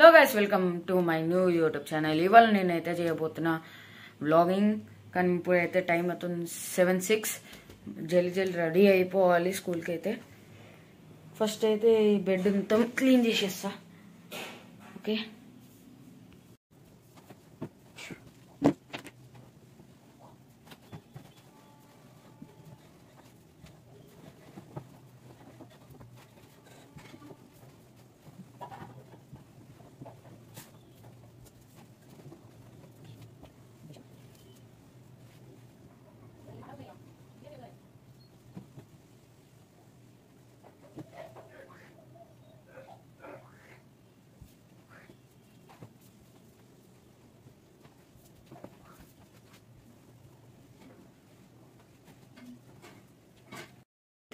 Hello guys, welcome to my new YouTube channel. ఇవాళ నేనైతే చేయబోతున్నా vlogging. కానీ ఇప్పుడైతే టైం అవుతుంది 7:06. జల్దీ రెడీ అయిపోవాలి స్కూల్కి. అయితే ఫస్ట్ అయితే ఈ బెడ్ మొత్తం క్లీన్ చేసేస్తా. ఓకే,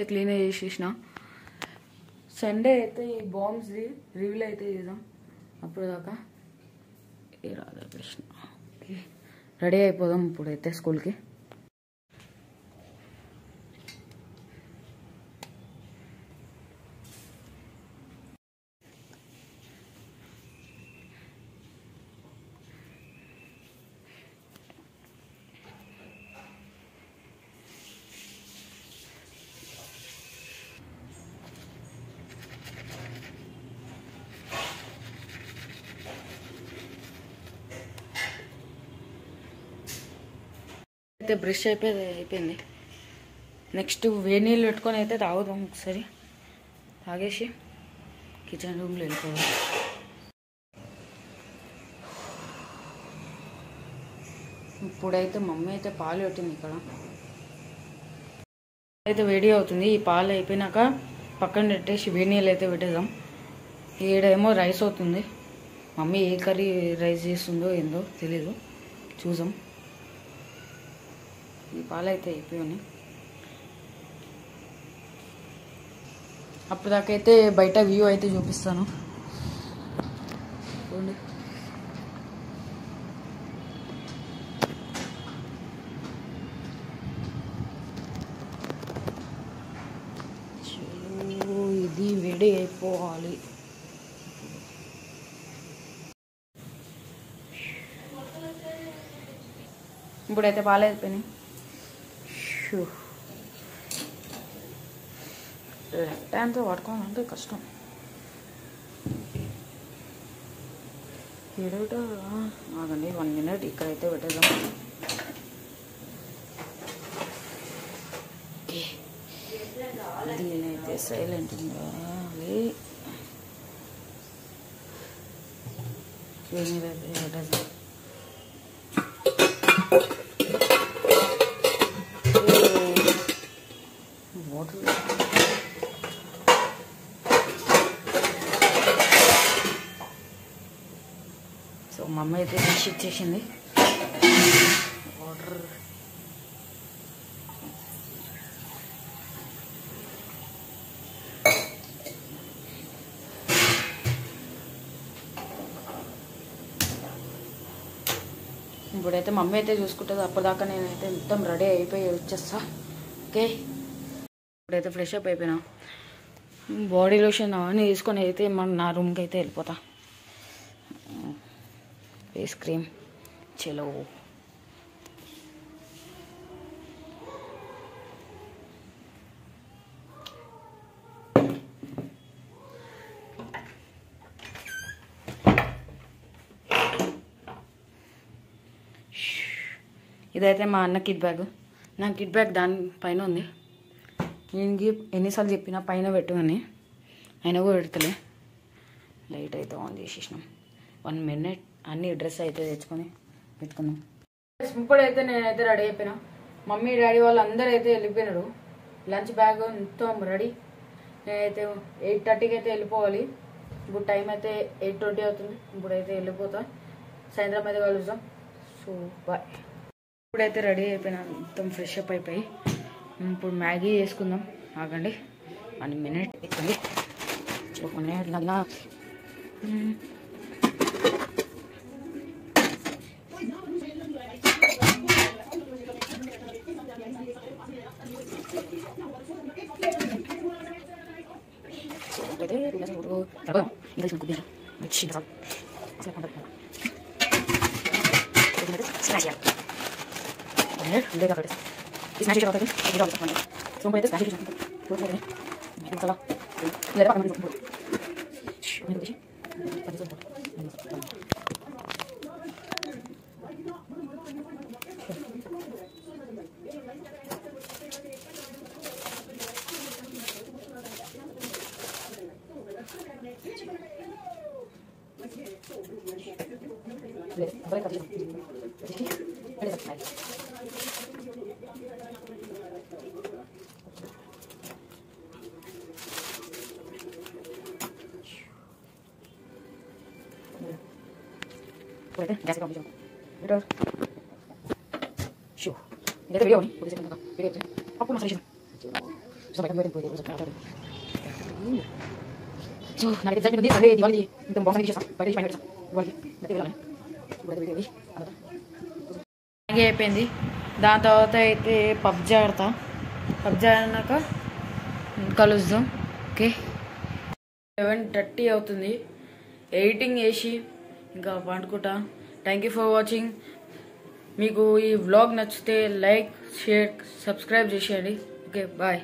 క్లీన్ చేసేసిన. సండే అయితే ఈ బాంబ్స్ రివీల్ అయితే చేద్దాం. అప్పుడు దాకా ఏ రాధాకృష్ణ. ఓకే, రెడీ అయిపోదాం ఇప్పుడైతే స్కూల్కి. అయితే బ్రష్ అయిపోయింది. నెక్స్ట్ వేడి నీళ్ళు పెట్టుకొని అయితే తాగుదాం. ఒకసారి తాగేసి కిచెన్ రూమ్లో వెళ్ళిపోదాం. ఇప్పుడైతే మమ్మీ అయితే పాలు పెట్టింది. ఇక్కడ అయితే వేడి అవుతుంది. ఈ పాలు అయిపోయినాక పక్కన పెట్టేసి వేడి నీళ్ళు అయితే పెట్టేద్దాం. ఈడేమో రైస్ అవుతుంది. మమ్మీ ఏ కర్రీ రైస్ చేస్తుందో ఏందో తెలీదు, చూసాం. ఈ పాలు అయితే అయిపోయాయి. అప్పటిదాకైతే బయట వ్యూ అయితే చూపిస్తాను. ఇది వేడి అయిపోవాలి. ఇప్పుడైతే పాలు అయిపోయినాయి. లెఫ్ట్ హ్యాండ్తో పట్టుకోవాలంటే కష్టం. ఏడోట ఆగండి, 1 minute ఇక్కడైతే పెట్టేద్దాం. దీనైతే సైలెంట్ ఉండాలి. పెట్టేద్దాం. వాటర్ సో మమ్మీ అయితే డిష్ ఇచ్చేసింది. వాటర్ ఇప్పుడైతే మమ్మీ అయితే చూసుకుంటుంది. అప్పటిదాకా నేనైతే మొత్తం రెడీ అయిపోయి వచ్చేస్తా. ఓకే, ఇప్పుడైతే ఫ్రెష్ అప్ అయిపోయినా. బాడీ లోషన్ అవన్నీ తీసుకొని అయితే నా రూమ్కి అయితే వెళ్ళిపోతా. ఫేస్ క్రీమ్ చలో. ఇదైతే మా అన్న కిట్ బ్యాగ్. నా కిట్ బ్యాగ్ దాని పైన ఉంది. నేను ఎన్నిసార్లు చెప్పినా పైన పెట్టమని, అయినా కూడా పెడతలే. లైట్ అయితే ఆన్ చేసేసినాం. 1 minute అన్ని డ్రెస్ అయితే తెచ్చుకొని పెట్టుకున్నాం. ఇప్పుడైతే నేనైతే రెడీ అయిపోయినా. మమ్మీ డాడీ వాళ్ళు అందరూ అయితే వెళ్ళిపోయినారు. లంచ్ బ్యాగ్ మొత్తం రెడీ. నేనైతే 8:30కి అయితే వెళ్ళిపోవాలి. ఇప్పుడు టైం అయితే 8:20 అవుతుంది. ఇప్పుడైతే వెళ్ళిపోతా. సాయంత్రం అయితే కలుద్దాం. So bye. ఇప్పుడైతే రెడీ అయిపోయినా, మొత్తం ఫ్రెష్ అప్ అయిపోయి. ఇప్పుడు మ్యాగీ చేసుకుందాం. ఆగండి, 1 minute అవుతుంది. 1 minute లన్నా Puede, tú me has seguro. Pero bueno, entonces no cumplirá. Smash చేయాలి ఈ స్మాష్ చేసిన తర్వాత సోంపు అయితే స్మాష్ చేసిన మసాలా లేదా పక్కన సోంపు గ్యాస్ పంపించాం షూ ఇదైతే వీడియో వీడియో అప్పుడు మసాలా చేసాం సో నాకు ఎగ్జాక్ట్ ఉంది అదే దివాళీ ఇంత బాగుంది చేసాం బయట పైన పెట్టాం దివాళీ గట్టి వెళ్ళాలి మ్యాగీ అయిపోయింది. దాని తర్వాత అయితే పబ్జీ ఆడతా. పబ్జీ ఆడినాక కలుద్దాం. ఓకే 11:30 అవుతుంది. ఎడిటింగ్ చేసి ఇంకా పండుకుంటా. Thank you for watching. మీకు ఈ వ్లాగ్ నచ్చితే లైక్ షేర్ సబ్స్క్రైబ్ చేసేయండి. Okay bye.